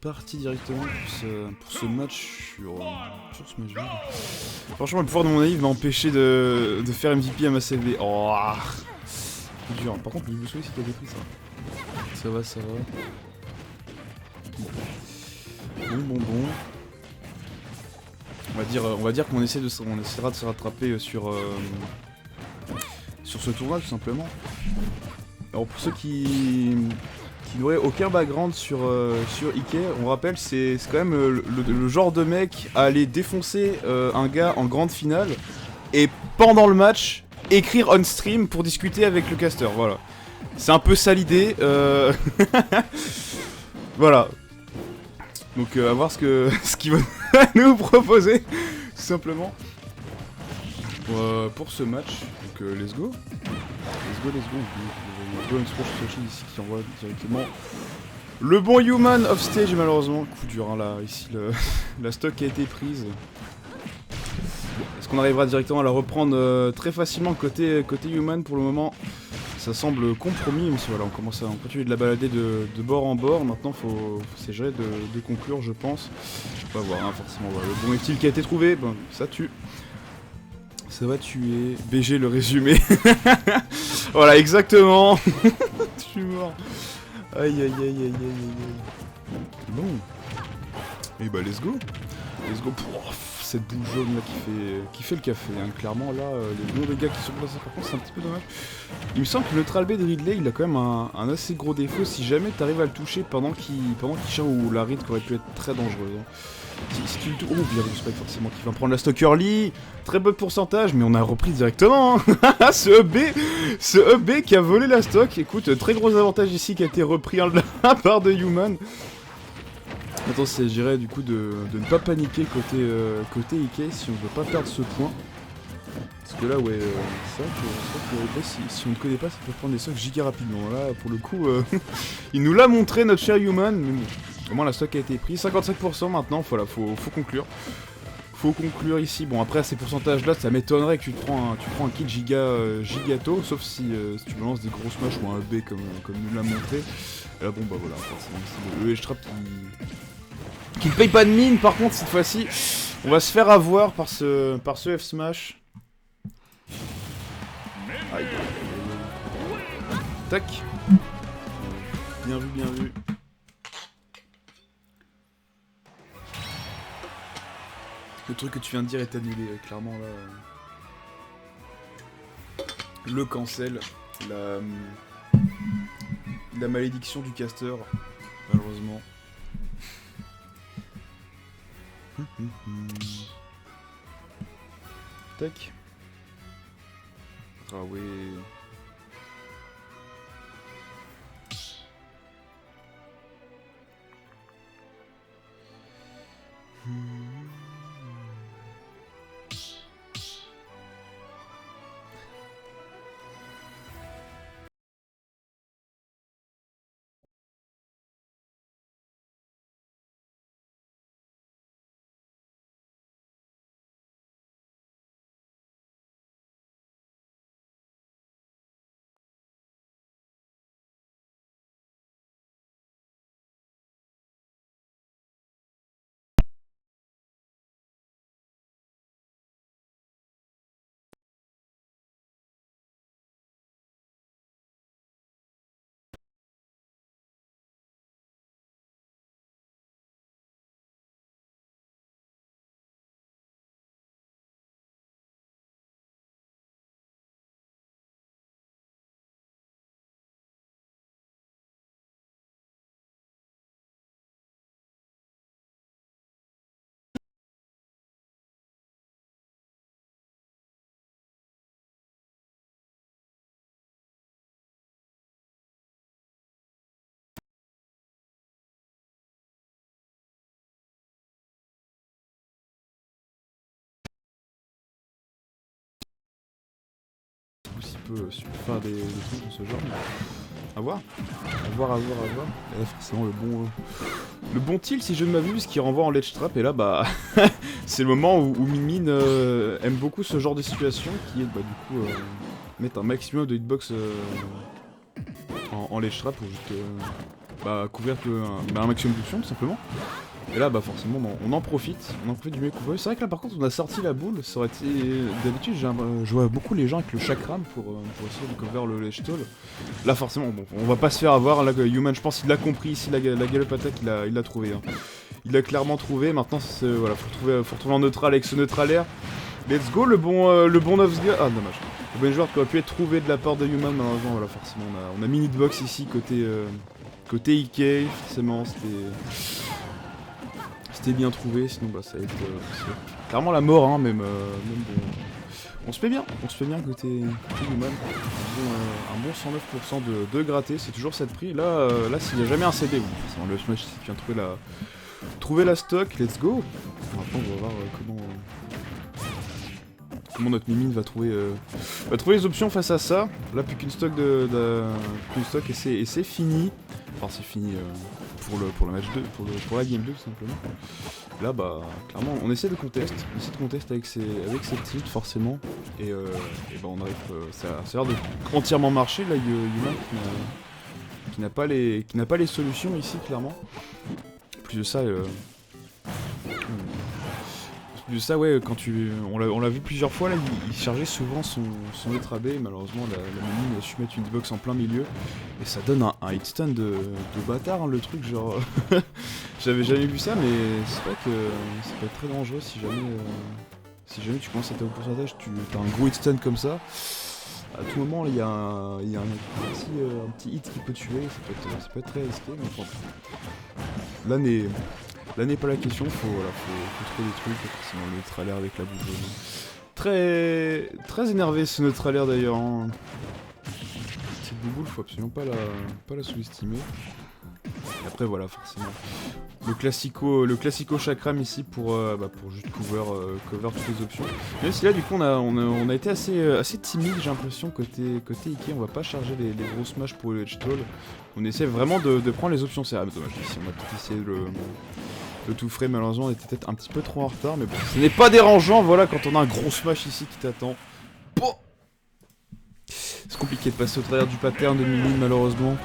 parti directement pour ce match sur Smash Bros. Franchement, le pouvoir de mon naïf m'a empêché de faire MVP à ma CV. Oh, c'est dur. Par contre, le boost c'est qu'il a des prix, ça. Ça va, ça va. Bon. On va dire qu'on essaiera de se rattraper sur ce tournoi, tout simplement. Alors pour ceux qui n'auraient aucun background sur Ike, on rappelle, c'est quand même le genre de mec à aller défoncer un gars en grande finale et pendant le match écrire on stream pour discuter avec le caster. Voilà, c'est un peu ça l'idée. Voilà. Donc à voir ce qu'il va nous proposer, tout simplement, pour ce match. Donc let's go. Let's go Sochi ici qui envoie directement le bon Human off stage, malheureusement. Coup dur, hein, là, ici, la stock a été prise. Est-ce qu'on arrivera directement à la reprendre très facilement côté Human? Pour le moment, ça semble compromis, mais si voilà, on continue de la balader de bord en bord. Maintenant, faut s'essayer de conclure, je pense. On va voir, hein, forcément. Voilà. Le bon utile qui a été trouvé, bon, ça tue. Ça va tuer. BG le résumé. Voilà, exactement. Je suis mort. Aïe. Bon. Et bah, let's go. Cette boule jaune là qui fait le café, hein. Clairement là, les bons dégâts qui sont placés par contre, c'est un petit peu dommage. Il me semble que le Neutral B de Ridley, il a quand même un assez gros défaut. Si jamais t'arrives à le toucher pendant qu'il charge, ou la Rid qui aurait pu être très dangereuse, hein. Si tu le touches... Oh, bien respect forcément qui va prendre la stock early. Très bon pourcentage, mais on a repris directement, hein. Ce EB qui a volé la stock. Écoute, très gros avantage ici qui a été repris de la part de Human. Maintenant, c'est j'irais du coup de ne pas paniquer côté Ike si on ne veut pas perdre ce point. Parce que là, ouais, c'est vrai que si on ne connaît pas, ça peut prendre des stocks giga rapidement. Là, pour le coup, il nous l'a montré, notre cher Human. Mais bon, au moins la stock a été prise. 55% maintenant, voilà, faut conclure. Faut conclure ici. Bon, après, à ces pourcentages-là, ça m'étonnerait que tu prends un kill gigato, sauf si tu balances des gros smash ou un EB comme nous l'a montré. Et là, bon, bah voilà, forcément, c'est le H-Trap qui ne paye pas de mine. Par contre, cette fois-ci, on va se faire avoir par ce F-Smash. Aïe. Tac. Bien vu. Le truc que tu viens de dire est annulé, clairement là. Le cancel, la malédiction du caster, malheureusement. Tac. Ah ouais. Si tu peux faire des trucs de ce genre. À voir. Et là, forcément, le bon tilt, si je ne m'abuse, qui renvoie en ledge trap. Et là, bah, c'est le moment où Min aime beaucoup ce genre de situation, qui est, bah, du coup, mettre un maximum de hitbox en ledge trap pour juste couvrir un maximum d'options tout simplement. Et là bah forcément on en profite du mieux qu'on peut. C'est vrai que là par contre on a sorti la boule, ça aurait été... D'habitude je vois beaucoup les gens avec le chakram pour essayer de cover le ledge stall. Là forcément bon, on va pas se faire avoir, là Human je pense qu'il l'a compris ici, la gallop attack il l'a trouvé. Hein. Il l'a clairement trouvé, maintenant voilà, faut retrouver en neutral avec ce neutral air. Let's go le bon 9 gars. Ah dommage. Le bon joueur qui aurait pu être trouvé de la part de Human, malheureusement voilà forcément on a mini hitbox ici côté IK, forcément c'était bien trouvé, sinon bah ça va être clairement la mort hein, même bon. On se fait bien côté Human. Un bon 109% de gratté, c'est toujours cette prix. Là s'il n'y a jamais un CD, oui, forcément le smash si tu viens trouver la stock, let's go. Maintenant on va voir comment notre Mimine va trouver les options face à ça. Là plus qu'une stock et c'est fini. Enfin c'est fini pour le match 2, pour la game 2 tout simplement. Là bah clairement on essaie de contest avec ses tilts forcément. Et bah on arrive, ça a l'air de entièrement marcher là Yuma qui n'a pas les solutions ici clairement. Plus de ça, ouais, quand on l'a vu plusieurs fois là, il chargeait souvent son Ultra B, malheureusement la Mimine a su mettre une hitbox en plein milieu, et ça donne un hitstun de bâtard, hein, le truc, genre... J'avais jamais vu ça, mais c'est vrai que ça peut être très dangereux si jamais tu commences à taper au pourcentage, tu as un gros hitstun comme ça, à tout moment il y a un petit hit qui peut tuer, ça peut être très risqué, mais bon. Là n'est pas la question, faut trouver des trucs, sinon le neutral air avec la boule jaune. Très énervé ce neutral air d'ailleurs. Hein. Cette boule, faut absolument pas la sous-estimer. Et après voilà, forcément. Le classico chakram ici pour juste cover toutes les options. Même si là du coup on a été assez timide, j'ai l'impression côté Ikea, on va pas charger les gros smash pour le edge stall. On essaie vraiment de prendre les options serrées. Dommage, ici on a peut-être essayé le tout frais, malheureusement on était peut-être un petit peu trop en retard, mais bon, ce n'est pas dérangeant, voilà, quand on a un gros smash ici qui t'attend. Bon. C'est compliqué de passer au travers du pattern de Mimine malheureusement.